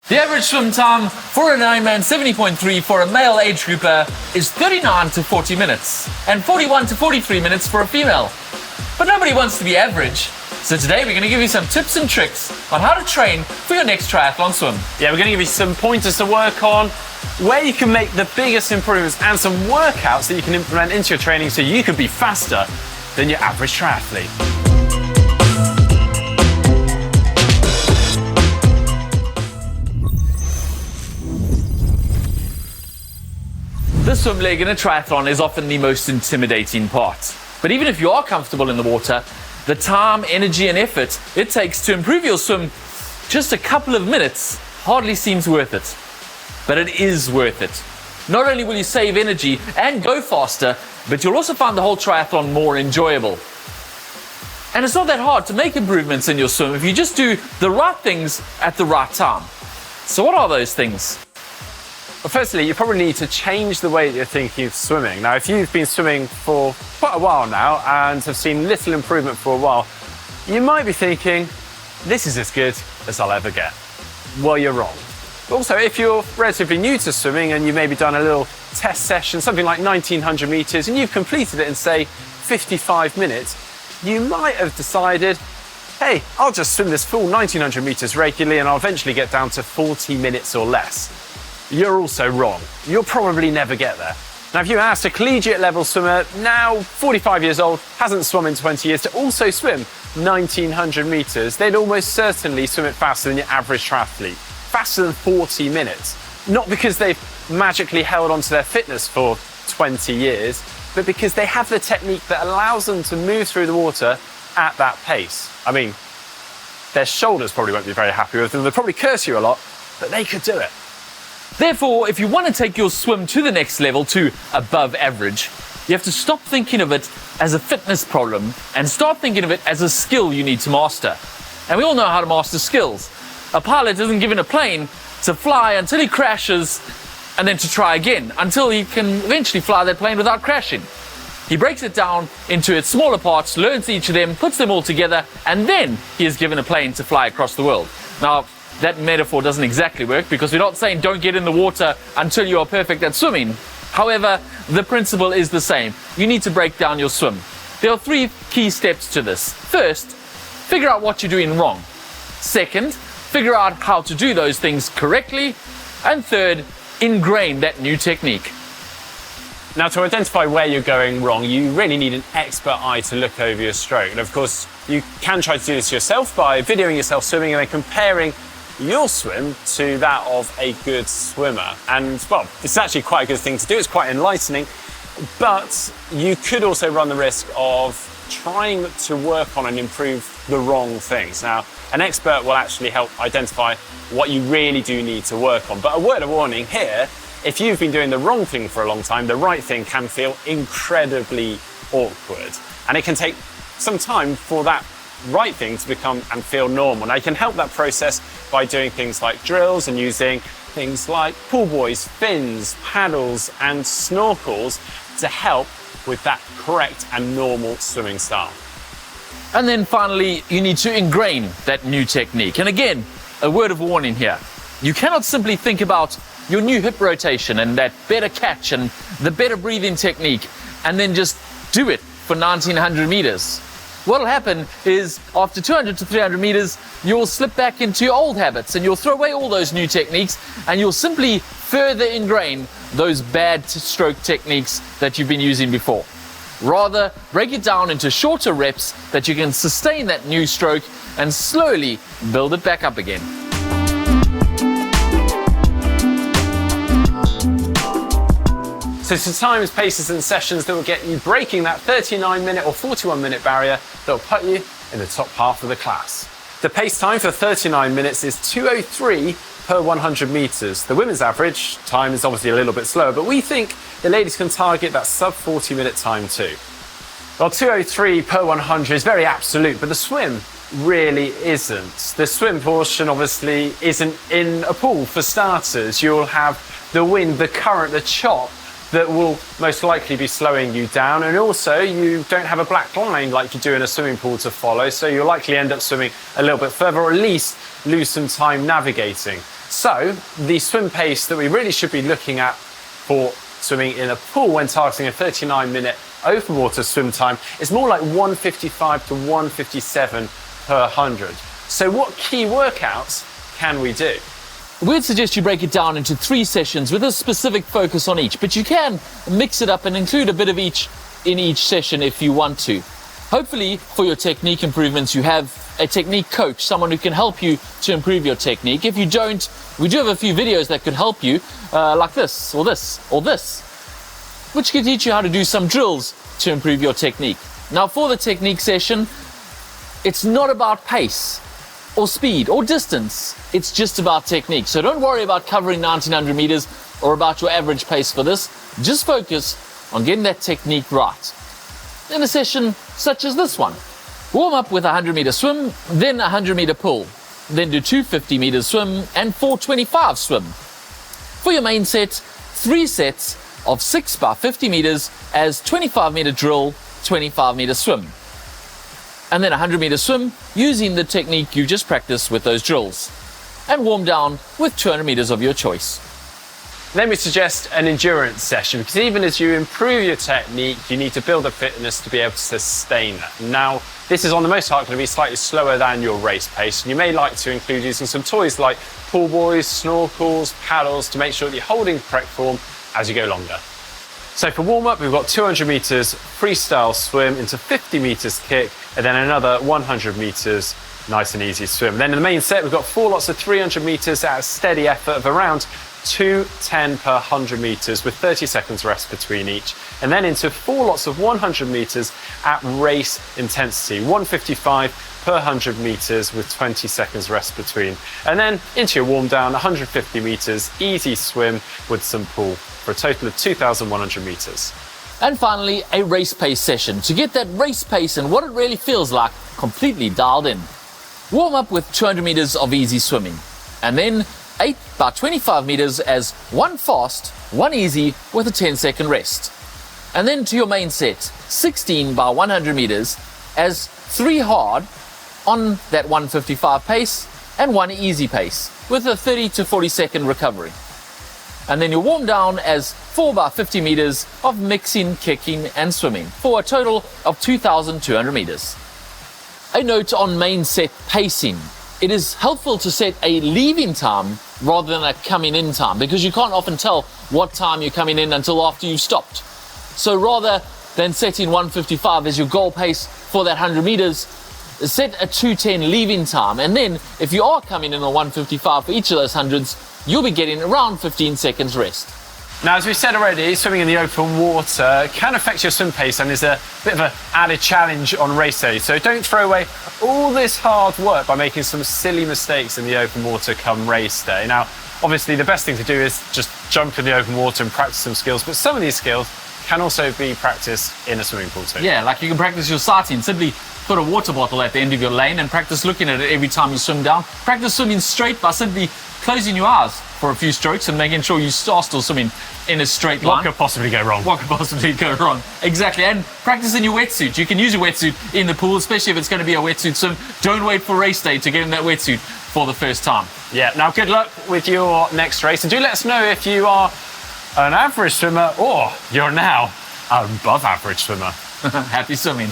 The average swim time for an Ironman 70.3 for a male age grouper is 39 to 40 minutes and 41 to 43 minutes for a female. But nobody wants to be average. So today we're going to give you some tips and tricks on how to train for your next triathlon swim. Yeah, we're going to give you some pointers to work on, where you can make the biggest improvements and some workouts that you can implement into your training so you can be faster than your average triathlete. The swim leg in a triathlon is often the most intimidating part. But even if you are comfortable in the water, the time, energy and effort it takes to improve your swim just a couple of minutes hardly seems worth it. But it is worth it. Not only will you save energy and go faster, but you'll also find the whole triathlon more enjoyable. And it's not that hard to make improvements in your swim if you just do the right things at the right time. So what are those things? Well, firstly, you probably need to change the way that you're thinking of swimming. Now, if you've been swimming for quite a while now and have seen little improvement for a while, you might be thinking, this is as good as I'll ever get. Well, you're wrong. Also, if you're relatively new to swimming and you've maybe done a little test session, something like 1900 meters, and you've completed it in, say, 55 minutes, you might have decided, hey, I'll just swim this full 1900 meters regularly and I'll eventually get down to 40 minutes or less. You're also wrong. You'll probably never get there. Now, if you asked a collegiate level swimmer, now 45 years old, hasn't swum in 20 years, to also swim 1900 meters, they'd almost certainly swim it faster than your average triathlete. Faster than 40 minutes. Not because they've magically held on to their fitness for 20 years, but because they have the technique that allows them to move through the water at that pace. I mean, their shoulders probably won't be very happy with them. They'll probably curse you a lot, but they could do it. Therefore, if you want to take your swim to the next level, to above average, you have to stop thinking of it as a fitness problem and start thinking of it as a skill you need to master. And we all know how to master skills. A pilot isn't given a plane to fly until he crashes and then to try again, until he can eventually fly that plane without crashing. He breaks it down into its smaller parts, learns each of them, puts them all together, and then he is given a plane to fly across the world. Now, that metaphor doesn't exactly work because we're not saying don't get in the water until you are perfect at swimming. However, the principle is the same. You need to break down your swim. There are 3 key steps to this. First, figure out what you're doing wrong. Second, figure out how to do those things correctly. And third, ingrain that new technique. Now, to identify where you're going wrong, you really need an expert eye to look over your stroke. And of course, you can try to do this yourself by videoing yourself swimming and then comparing your swim to that of a good swimmer. And well, it's actually quite a good thing to do. It's quite enlightening, but you could also run the risk of trying to work on and improve the wrong things. Now, an expert will actually help identify what you really do need to work on. But a word of warning here, if you've been doing the wrong thing for a long time, the right thing can feel incredibly awkward. And it can take some time for that right thing to become and feel normal. Now, you can help that process by doing things like drills and using things like pool buoys, fins, paddles and snorkels to help with that correct and normal swimming style. And then finally, you need to ingrain that new technique. And again, a word of warning here. You cannot simply think about your new hip rotation and that better catch and the better breathing technique and then just do it for 1900 meters. What'll happen is after 200 to 300 meters, you'll slip back into your old habits and you'll throw away all those new techniques and you'll simply further ingrain those bad stroke techniques that you've been using before. Rather, break it down into shorter reps that you can sustain that new stroke and slowly build it back up again. So it's the times, paces and sessions that will get you breaking that 39-minute or 41-minute barrier that will put you in the top half of the class. The pace time for 39 minutes is 2:03 per 100 meters. The women's average time is obviously a little bit slower, but we think the ladies can target that sub 40-minute time too. Well, 2:03 per 100 is very absolute, but the swim really isn't. The swim portion obviously isn't in a pool for starters. You'll have the wind, the current, the chop that will most likely be slowing you down, and also you don't have a black line like you do in a swimming pool to follow, so you'll likely end up swimming a little bit further or at least lose some time navigating. So the swim pace that we really should be looking at for swimming in a pool when targeting a 39-minute open water swim time is more like 155 to 157 per 100. So what key workouts can we do? We'd suggest you break it down into 3 sessions with a specific focus on each, but you can mix it up and include a bit of each in each session if you want to. Hopefully, for your technique improvements, you have a technique coach, someone who can help you to improve your technique. If you don't, we do have a few videos that could help you, like this, or this, or this, which can teach you how to do some drills to improve your technique. Now, for the technique session, it's not about pace or speed or distance. It's just about technique. So don't worry about covering 1900 meters or about your average pace for this. Just focus on getting that technique right. In a session such as this one, warm up with a 100-meter swim, then a 100-meter pull, then do 250 meters swim and 425 swim. For your main set, 3 sets of 6 by 50 meters as 25-meter drill, 25-meter swim. And then a 100-meter swim using the technique you just practiced with those drills. And warm down with 200 meters of your choice. Then we suggest an endurance session, because even as you improve your technique, you need to build up fitness to be able to sustain that. Now, this is on the most part going to be slightly slower than your race pace, and you may like to include using some toys like pool buoys, snorkels, paddles to make sure that you're holding the correct form as you go longer. So for warm-up, we've got 200 meters freestyle swim into 50 meters kick, and then another 100 meters nice and easy swim. Then in the main set, we've got 4 lots of 300 meters at a steady effort of around 210 per 100 meters with 30 seconds rest between each. And then into 4 lots of 100 meters at race intensity, 155 per 100 meters with 20 seconds rest between. And then into your warm down, 150 meters easy swim with some pull for a total of 2,100 meters. And finally, a race pace session to get that race pace and what it really feels like completely dialed in. Warm up with 200 meters of easy swimming, and then 8 by 25 meters as 1 fast, 1 easy with a 10-second rest. And then to your main set, 16 by 100 meters as 3 hard on that 155 pace and 1 easy pace with a 30 to 40 second recovery. And then your warm down as 4 by 50 meters of mixing, kicking and swimming for a total of 2,200 meters. A note on main set pacing. It is helpful to set a leaving time rather than a coming in time, because you can't often tell what time you're coming in until after you've stopped. So rather than setting 155 as your goal pace for that 100 meters, set a 210 leaving time. And then if you are coming in on 155 for each of those hundreds, you'll be getting around 15 seconds rest. Now, as we said already, swimming in the open water can affect your swim pace and is a bit of an added challenge on race day. So don't throw away all this hard work by making some silly mistakes in the open water come race day. Now, obviously, the best thing to do is just jump in the open water and practice some skills, but some of these skills can also be practiced in a swimming pool too. Yeah, like you can practice your sighting. Simply put a water bottle at the end of your lane and practice looking at it every time you swim down. Practice swimming straight by simply closing your eyes for a few strokes and making sure you are still swimming in a straight line. What could possibly go wrong? What could possibly go wrong? Exactly. And practice in your wetsuit. You can use your wetsuit in the pool, especially if it's going to be a wetsuit swim. Don't wait for race day to get in that wetsuit for the first time. Yeah, now good luck with your next race. And do let us know if you are an average swimmer or you're now an above average swimmer. Happy swimming.